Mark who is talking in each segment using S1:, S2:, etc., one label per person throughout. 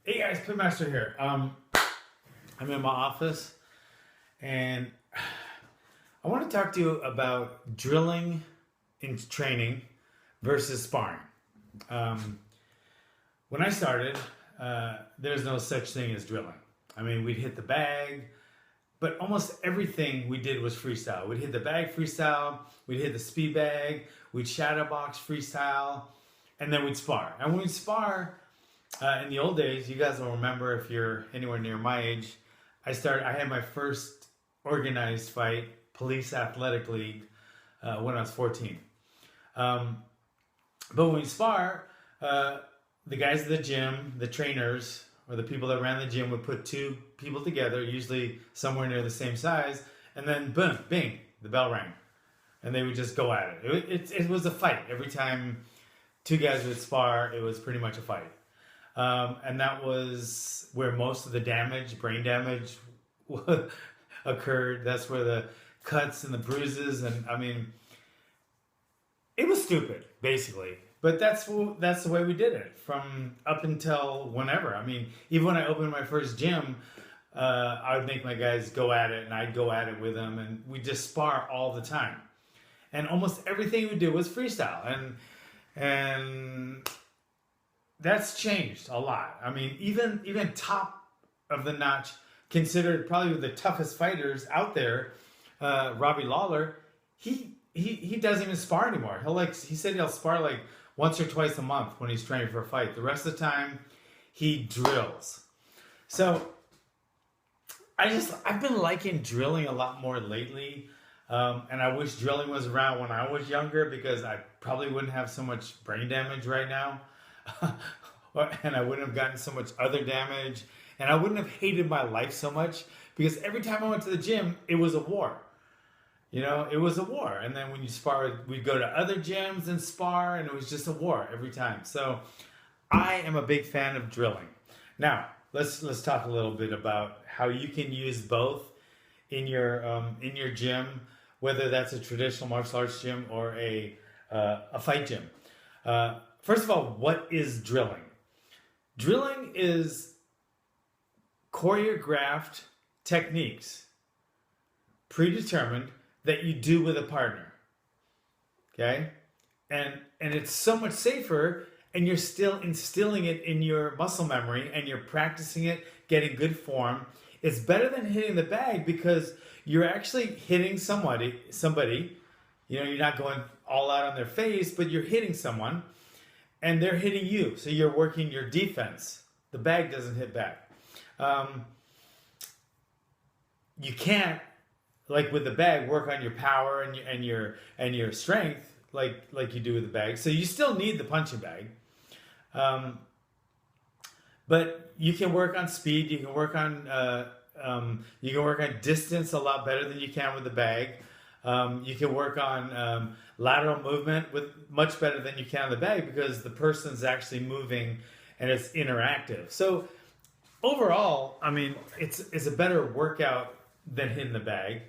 S1: Hey guys, Pitmaster here. I'm in my office and I want to talk to you about drilling in training versus sparring. Um, when I started, there's no such thing as drilling. I mean, we'd hit the bag, but almost everything we did was freestyle. We'd hit the bag freestyle, we'd hit the speed bag, we'd shadow box freestyle, and then we'd spar. And when we'd spar, in the old days, you guys will remember if you're anywhere near my age, I had my first organized fight, Police Athletic League, when I was 14. But when we spar, the guys at the gym, the trainers, or the people that ran the gym would put two people together, usually somewhere near the same size, and then boom, bing, the bell rang. And they would just go at it. It was a fight. Every time two guys would spar, it was pretty much a fight. And that was where most of the damage, brain damage, occurred. That's where the cuts and the bruises, and I mean, it was stupid, basically. But that's the way we did it from up until whenever. I mean, even when I opened my first gym, I would make my guys go at it, and I'd go at it with them, and we just spar all the time. And almost everything we do was freestyle, and that's changed a lot. I mean, even top of the notch, considered probably the toughest fighters out there, Robbie Lawler, he doesn't even spar anymore. He said he'll spar like once or twice a month when he's training for a fight. The rest of the time, he drills. So I've been liking drilling a lot more lately. And I wish drilling was around when I was younger, because I probably wouldn't have so much brain damage right now. And I wouldn't have gotten so much other damage. And I wouldn't have hated my life so much, because every time I went to the gym, it was a war. You know, it was a war. And then when you spar, we'd go to other gyms and spar, and it was just a war every time. So I am a big fan of drilling. Now, let's talk a little bit about how you can use both in your gym, whether that's a traditional martial arts gym or a fight gym. First of all, what is drilling? Drilling is choreographed techniques, predetermined, that you do with a partner. Okay? And it's so much safer, and you're still instilling it in your muscle memory, and you're practicing it, getting good form. It's better than hitting the bag, because you're actually hitting somebody. You know, you're not going all out on their face, but you're hitting someone, and they're hitting you. So you're working your defense. The bag doesn't hit back. You can't, like with the bag, work on your power and your strength like you do with the bag. So you still need the punching bag. But you can work on speed. You can work on distance a lot better than you can with the bag. You can work on lateral movement much better than you can on the bag, because the person's actually moving and it's interactive. So overall, I mean, it's a better workout than hitting the bag.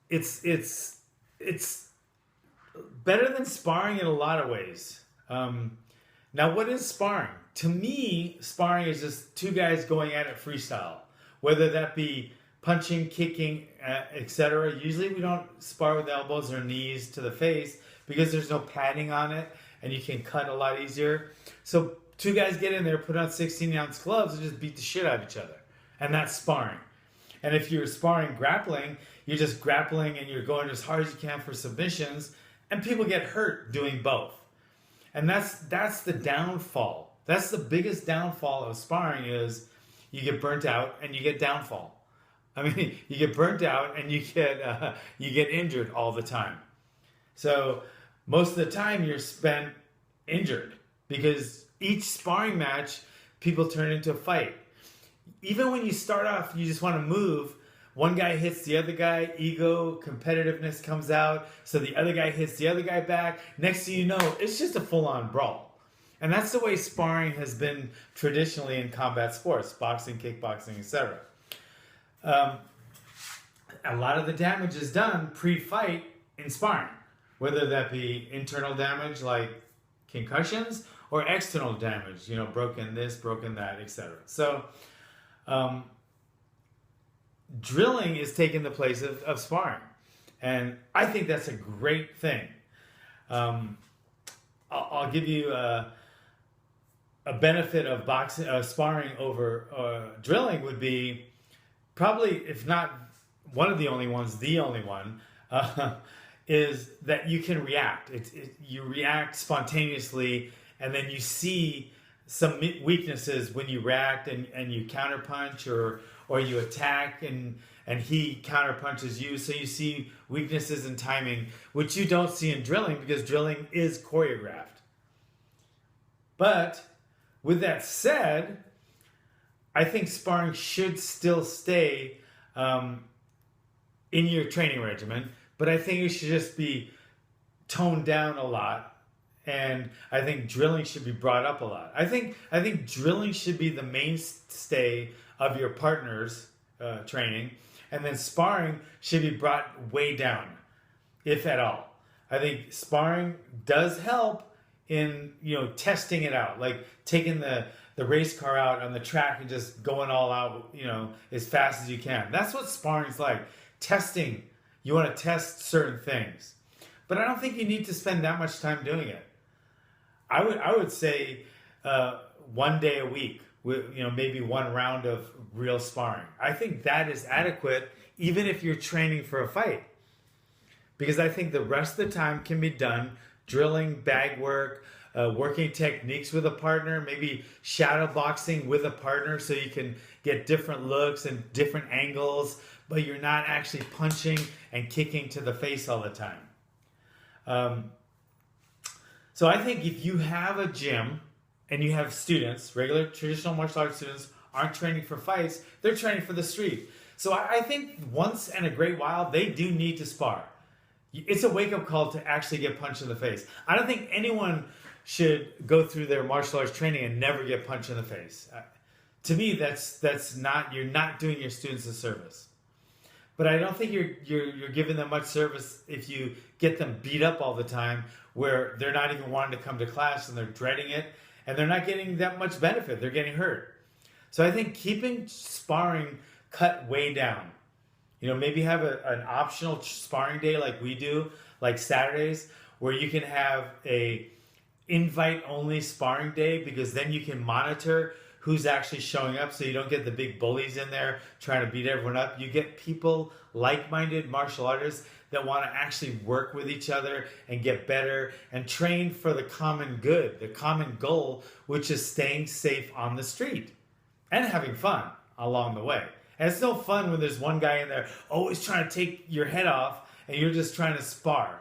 S1: It's better than sparring in a lot of ways. Now, what is sparring? To me, sparring is just two guys going at it freestyle, whether that be punching, kicking, etc. Usually we don't spar with elbows or knees to the face, because there's no padding on it, and you can cut a lot easier. So two guys get in there, put on 16-ounce gloves, and just beat the shit out of each other. And that's sparring. And if you're sparring grappling, you're just grappling and you're going as hard as you can for submissions, and people get hurt doing both. And that's the downfall. That's the biggest downfall of sparring, is you get burnt out and you get downfall. I mean, you get burnt out and you get injured all the time. So most of the time you're spent injured, because each sparring match, people turn into a fight. Even when you start off, you just want to move. One guy hits the other guy, ego, competitiveness comes out, so the other guy hits the other guy back. Next thing you know, it's just a full-on brawl. And that's the way sparring has been traditionally in combat sports, boxing, kickboxing, etc. A lot of the damage is done pre-fight in sparring, whether that be internal damage like concussions, or external damage, broken this, broken that, etc. So um, drilling is taking the place of sparring. And I think that's a great thing. I'll give you a benefit of sparring over drilling would be probably, if not one of the only ones, the only one, is that you can react. You react spontaneously, and then you see some weaknesses when you react and you counterpunch or you attack and he counterpunches you. So you see weaknesses in timing, which you don't see in drilling because drilling is choreographed. But with that said, I think sparring should still stay in your training regimen, but I think it should just be toned down a lot. And I think drilling should be brought up a lot. I think drilling should be the mainstay of your partner's training, and then sparring should be brought way down, if at all. I think sparring does help in testing it out, like taking the race car out on the track and just going all out, as fast as you can. That's what sparring's like. Testing. You want to test certain things, but I don't think you need to spend that much time doing it. I would say 1 day a week with maybe one round of real sparring. I think that is adequate, even if you're training for a fight, because I think the rest of the time can be done drilling, bag work, working techniques with a partner, maybe shadow boxing with a partner so you can get different looks and different angles, but you're not actually punching and kicking to the face all the time. So I think if you have a gym and you have students, regular traditional martial arts students aren't training for fights, they're training for the street. So I think once in a great while, they do need to spar. It's a wake-up call to actually get punched in the face. I don't think anyone should go through their martial arts training and never get punched in the face. To me, you're not doing your students a service. But I don't think you're giving them much service if you get them beat up all the time, where they're not even wanting to come to class and they're dreading it, and they're not getting that much benefit. They're getting hurt. So I think keeping sparring cut way down. Maybe have an optional sparring day like we do, like Saturdays, where you can have a invite-only sparring day, because then you can monitor who's actually showing up, so you don't get the big bullies in there trying to beat everyone up. You get people, like-minded martial artists, that want to actually work with each other and get better and train for the common good, the common goal, which is staying safe on the street and having fun along the way. And it's no fun when there's one guy in there always trying to take your head off and you're just trying to spar.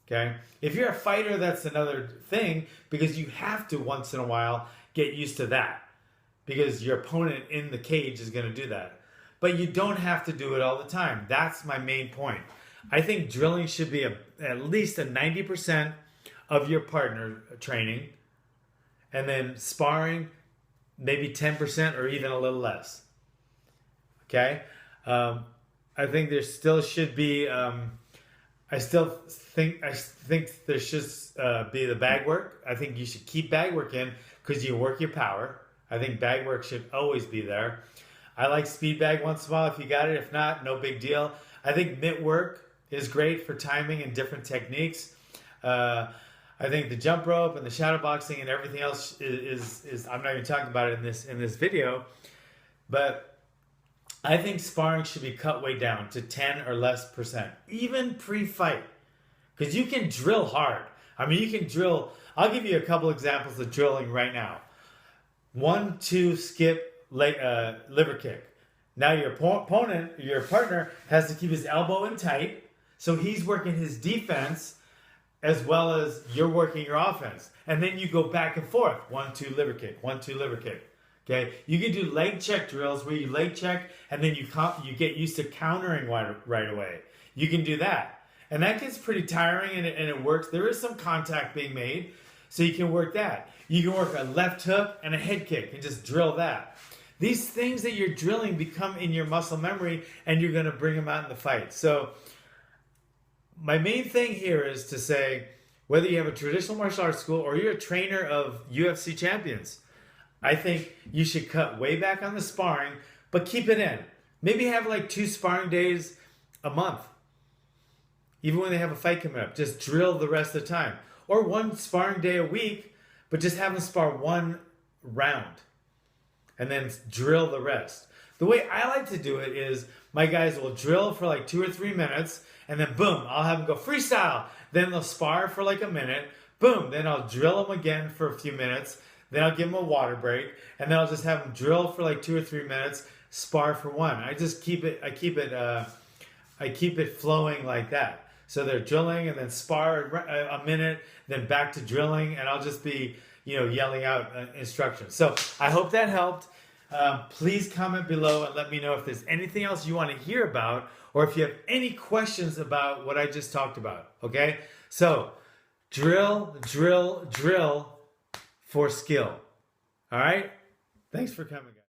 S1: Okay? If you're a fighter, that's another thing, because you have to once in a while get used to that, because your opponent in the cage is going to do that. But you don't have to do it all the time. That's my main point. I think drilling should be at least a 90% of your partner training, and then sparring maybe 10% or even a little less. Okay? I think there still should be, I think there should be the bag work. I think you should keep bag work in, because you work your power. I think bag work should always be there. I like speed bag once in a while if you got it. If not, no big deal. I think mitt work is great for timing and different techniques. I think the jump rope and the shadow boxing and everything else is I'm not even talking about it in this video, but I think sparring should be cut way down to 10 or less %, even pre-fight, because you can drill hard. I mean, you can drill. I'll give you a couple examples of drilling right now. 1, 2, skip, liver kick. Now your opponent, your partner, has to keep his elbow in tight, so he's working his defense as well as you're working your offense. And then you go back and forth. 1, 2, liver kick. 1, 2, liver kick. Okay? You can do leg check drills where you leg check and then you get used to countering right away. You can do that. And that gets pretty tiring and it works. There is some contact being made, so you can work that. You can work a left hook and a head kick and just drill that. These things that you're drilling become in your muscle memory, and you're going to bring them out in the fight. So my main thing here is to say, whether you have a traditional martial arts school or you're a trainer of UFC champions, I think you should cut way back on the sparring, but keep it in. Maybe have like 2 sparring days a month. Even when they have a fight coming up, just drill the rest of the time. Or 1 sparring day a week, but just have them spar 1 round and then drill the rest. The way I like to do it is my guys will drill for like 2 or 3 minutes and then boom, I'll have them go freestyle. Then they'll spar for like a minute. Boom, then I'll drill them again for a few minutes. Then I'll give them a water break and then I'll just have them drill for like 2 or 3 minutes, spar for 1. I keep it flowing like that. So they're drilling and then spar a minute, then back to drilling, and I'll just be, yelling out instructions. So I hope that helped. Please comment below and let me know if there's anything else you want to hear about, or if you have any questions about what I just talked about. Okay? So drill, drill, drill for skill. All right? Thanks for coming, guys.